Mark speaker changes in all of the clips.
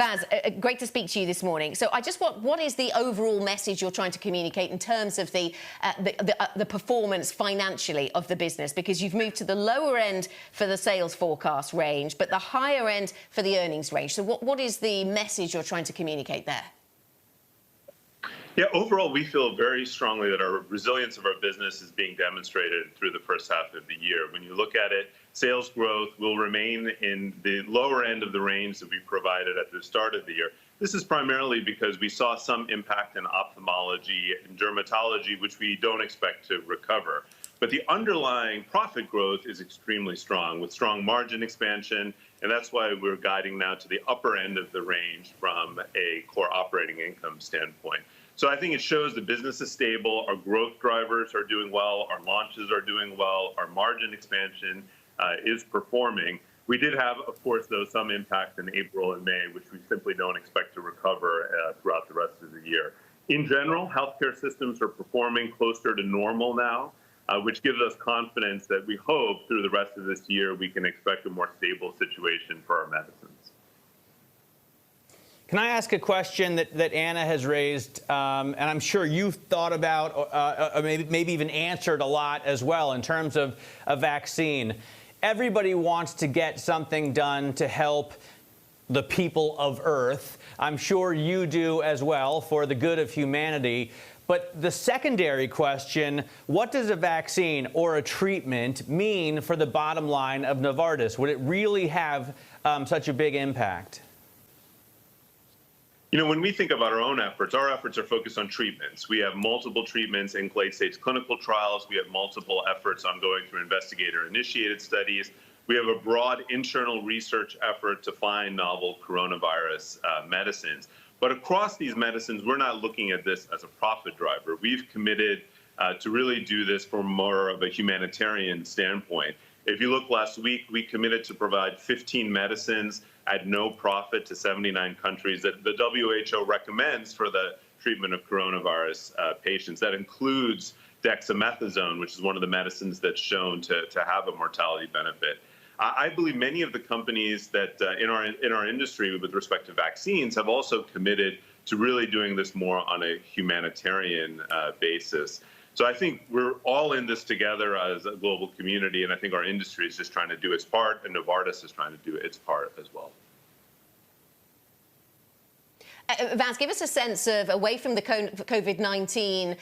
Speaker 1: Baz, great to speak to you this morning. So I just want, what is the overall message you're trying to communicate in terms of the performance financially of the business? Because you've moved to the lower end for the sales forecast range, but the higher end for the earnings range. So what is the message you're trying to communicate there?
Speaker 2: Yeah, overall, we feel very strongly that our resilience of our business is being demonstrated through the first half of the year. When you look at it, sales growth will remain in the lower end of the range that we provided at the start of the year. This is primarily because we saw some impact in ophthalmology and dermatology, which we don't expect to recover. But the underlying profit growth is extremely strong, with strong margin expansion, and that's why we're guiding now to the upper end of the range from a core operating income standpoint. So I think it shows the business is stable, our growth drivers are doing well, our launches are doing well, our margin expansion is performing. We did have, of course, though, some impact in April and May, which we simply don't expect to recover throughout the rest of the year. In general, healthcare systems are performing closer to normal now, which gives us confidence that we hope through the rest of this year we can expect a more stable situation for our medicines.
Speaker 3: Can I ask a question that Anna has raised, and I'm sure you've thought about, or maybe even answered a lot as well in terms of a vaccine? Everybody wants to get something done to help the people of Earth. I'm sure you do as well, for the good of humanity. But the secondary question, what does a vaccine or a treatment mean for the bottom line of Novartis? Would it really have such a big impact?
Speaker 2: You know, when we think about our efforts are focused on treatments. We have multiple treatments in late-stage clinical trials. We have multiple efforts ongoing through investigator-initiated studies. We have a broad internal research effort to find novel coronavirus medicines. But across these medicines, we're not looking at this as a profit driver. We've committed to really do this from more of a humanitarian standpoint. If you look last week, we committed to provide 15 medicines at no profit to 79 countries that the WHO recommends for the treatment of coronavirus patients. That includes dexamethasone, which is one of the medicines that's shown to have a mortality benefit. I believe many of the companies that in our industry with respect to vaccines have also committed to really doing this more on a humanitarian basis. So I think we're all in this together as a global community, and I think our industry is just trying to do its part, and Novartis is trying to do its part as well.
Speaker 1: Vance, give us a sense of, away from the COVID-19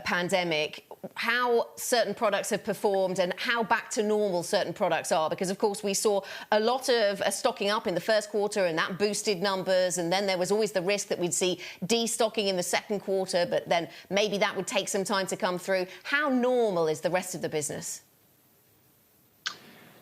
Speaker 1: pandemic, how certain products have performed and how back to normal certain products are. Because, of course, we saw a lot of stocking up in the first quarter, and that boosted numbers. And then there was always the risk that we'd see destocking in the second quarter, but then maybe that would take some time to come through. How normal is the rest of the business?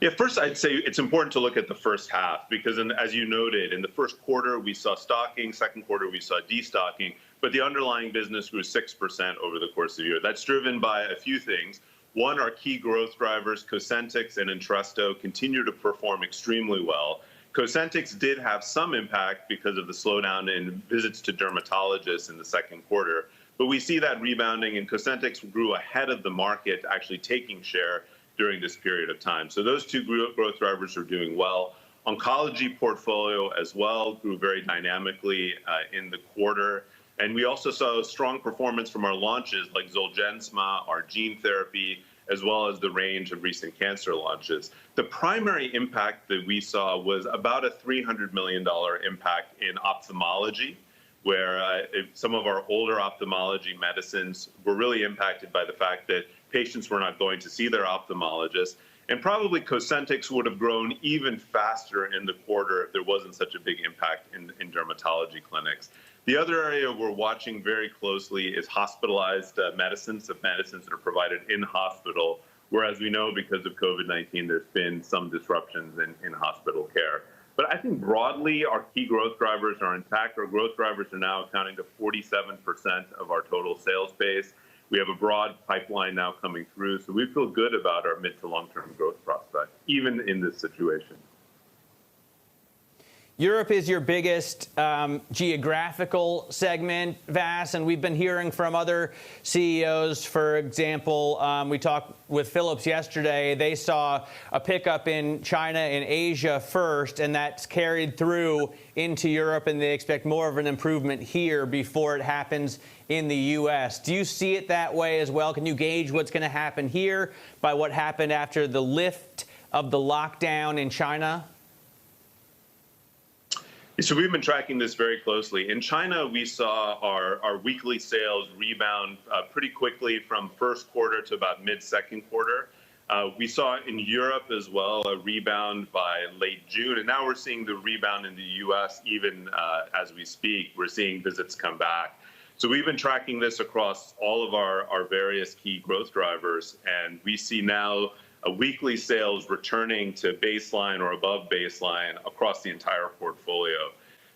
Speaker 2: Yeah, first I'd say it's important to look at the first half because, as you noted, in the first quarter we saw stocking, second quarter we saw destocking, but the underlying business grew 6% over the course of the year. That's driven by a few things. One, our key growth drivers, Cosentyx and Entresto, continue to perform extremely well. Cosentyx did have some impact because of the slowdown in visits to dermatologists in the second quarter, but we see that rebounding, and Cosentyx grew ahead of the market, actually taking share during this period of time. So those two growth drivers are doing well. Oncology portfolio as well grew very dynamically in the quarter. And we also saw strong performance from our launches like Zolgensma, our gene therapy, as well as the range of recent cancer launches. The primary impact that we saw was about a $300 million impact in ophthalmology, where some of our older ophthalmology medicines were really impacted by the fact that patients were not going to see their ophthalmologist. And probably Cosentyx would have grown even faster in the quarter if there wasn't such a big impact in dermatology clinics. The other area we're watching very closely is hospitalized medicines, of medicines that are provided in hospital, whereas we know because of COVID-19 there's been some disruptions in hospital care. But I think broadly our key growth drivers are intact. Our growth drivers are now accounting to 47% of our total sales base. We have a broad pipeline now coming through, so we feel good about our mid to long-term growth prospects, even in this situation.
Speaker 3: Europe is your biggest geographical segment, Vas, and we've been hearing from other CEOs. For example, we talked with Philips yesterday. They saw a pickup in China and Asia first, and that's carried through into Europe, and they expect more of an improvement here before it happens in the U.S. Do you see it that way as well? Can you gauge what's going to happen here by what happened after the lift of the lockdown in China?
Speaker 2: So we've been tracking this very closely. In China, we saw our weekly sales rebound pretty quickly from first quarter to about mid-second quarter. We saw in Europe as well a rebound by late June, and now we're seeing the rebound in the U.S. even as we speak. We're seeing visits come back. So we've been tracking this across all of our various key growth drivers, and we see now weekly sales returning to baseline or above baseline across the entire portfolio.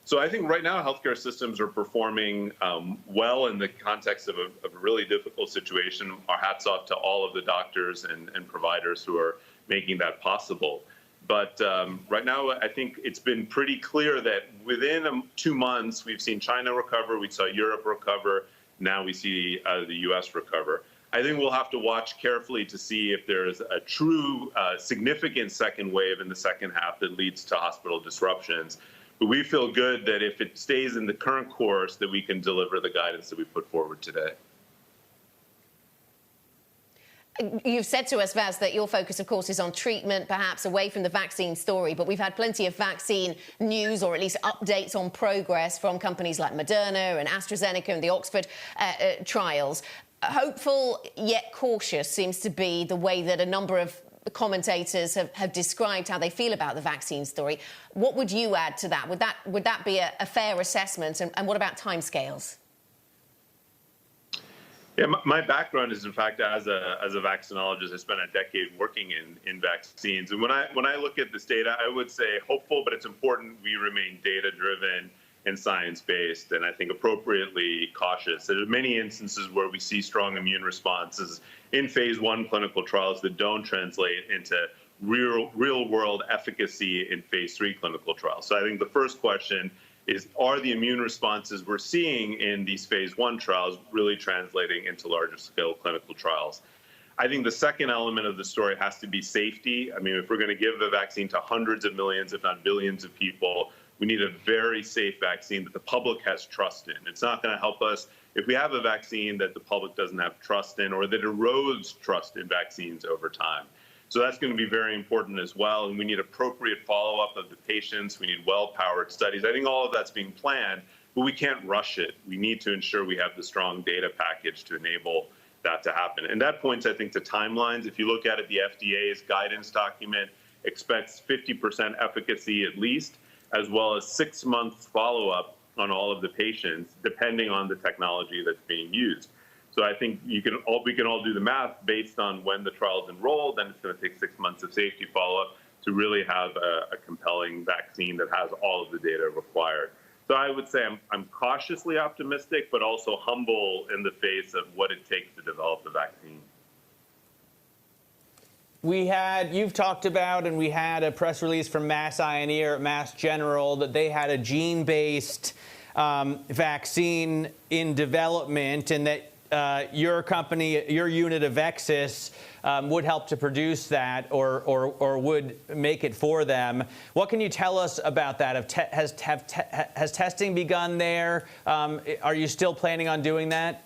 Speaker 2: So I think right now healthcare systems are performing well in the context of a really difficult situation. Our hats off to all of the doctors and providers who are making that possible. But right now, I think it's been pretty clear that within 2 months, we've seen China recover, we saw Europe recover, now we see the U.S. recover. I think we'll have to watch carefully to see if there's a true significant second wave in the second half that leads to hospital disruptions. But we feel good that if it stays in the current course, that we can deliver the guidance that we put forward today.
Speaker 1: You've said to us, Vas, that your focus, of course, is on treatment, perhaps away from the vaccine story. But we've had plenty of vaccine news, or at least updates on progress from companies like Moderna and AstraZeneca and the Oxford trials. Hopeful yet cautious seems to be the way that a number of commentators have described how they feel about the vaccine story. What would you add to that? Would that be a fair assessment? And what about timescales?
Speaker 2: Yeah, my background is, in fact, as a vaccinologist. I spent a decade working in vaccines. And when I look at this data, I would say hopeful, but it's important we remain data-driven and science-based, and I think appropriately cautious. There are many instances where we see strong immune responses in phase 1 clinical trials that don't translate into real-world efficacy in phase 3 clinical trials. So I think the first question is, are the immune responses we're seeing in these phase 1 trials really translating into larger-scale clinical trials? I think the second element of the story has to be safety. I mean, if we're going to give the vaccine to hundreds of millions, if not billions of people, we need a very safe vaccine that the public has trust in. It's not going to help us if we have a vaccine that the public doesn't have trust in, or that erodes trust in vaccines over time. So that's going to be very important as well. And we need appropriate follow-up of the patients. We need well-powered studies. I think all of that's being planned, but we can't rush it. We need to ensure we have the strong data package to enable that to happen. And that points, I think, to timelines. If you look at it, the FDA's guidance document expects 50% efficacy at least, as well as 6 months follow-up on all of the patients, depending on the technology that's being used. So I think we can all do the math based on when the trial's enrolled, and it's going to take 6 months of safety follow-up to really have a compelling vaccine that has all of the data required. So I would say I'm cautiously optimistic, but also humble in the face of what it takes to develop the vaccine.
Speaker 3: You've talked about, and we had a press release from Mass Ioneer, Mass General, that they had a gene-based vaccine in development, and that your company, your unit of Exis, would help to produce that, or would make it for them. What can you tell us about that? Has testing begun there? Are you still planning on doing that?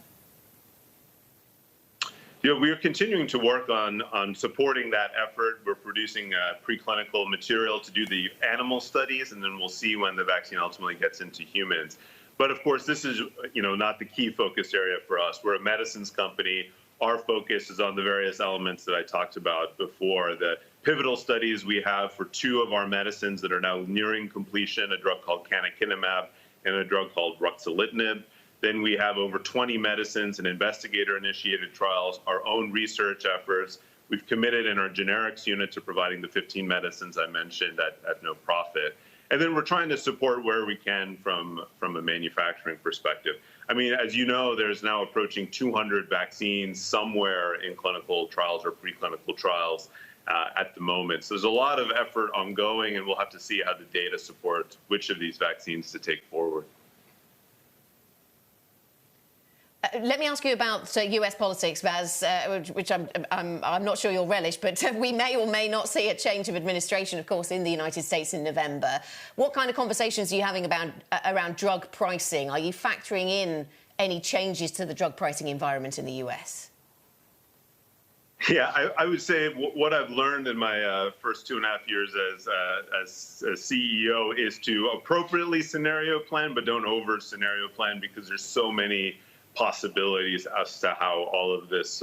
Speaker 2: You know, we're continuing to work on supporting that effort. We're producing preclinical material to do the animal studies, and then we'll see when the vaccine ultimately gets into humans. But of course, this is, not the key focus area for us. We're a medicines company. Our focus is on the various elements that I talked about before. The pivotal studies we have for 2 of our medicines that are now nearing completion, a drug called canakinumab and a drug called ruxolitinib. Then we have over 20 medicines and investigator-initiated trials, our own research efforts. We've committed in our generics unit to providing the 15 medicines I mentioned at no profit. And then we're trying to support where we can from a manufacturing perspective. I mean, as you know, there's now approaching 200 vaccines somewhere in clinical trials or preclinical trials. at the moment. So there's a lot of effort ongoing, and we'll have to see how the data supports which of these vaccines to take forward.
Speaker 1: Let me ask you about US politics, Vaz, which I'm not sure you'll relish, but we may or may not see a change of administration, of course, in the United States in November. What kind of conversations are you having around drug pricing? Are you factoring in any changes to the drug pricing environment in the US?
Speaker 2: Yeah, I would say what I've learned in my first 2.5 years as CEO is to appropriately scenario plan, but don't over scenario plan, because there's so many possibilities as to how all of this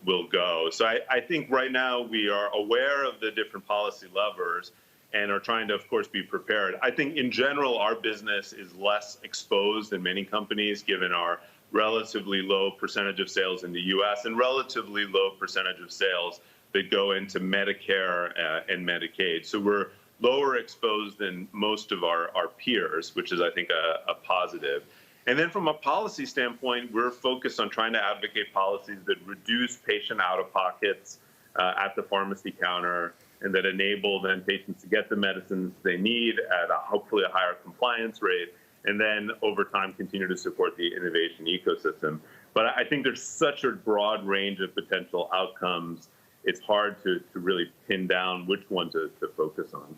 Speaker 2: will go. So I think right now we are aware of the different policy levers and are trying to, of course, be prepared. I think in general, our business is less exposed than many companies, given our relatively low percentage of sales in the US and relatively low percentage of sales that go into Medicare and Medicaid. So we're lower exposed than most of our peers, which is, I think, a positive. And then from a policy standpoint, we're focused on trying to advocate policies that reduce patient out-of-pockets at the pharmacy counter, and that enable then patients to get the medicines they need at hopefully a higher compliance rate, and then over time continue to support the innovation ecosystem. But I think there's such a broad range of potential outcomes, it's hard to really pin down which one to focus on.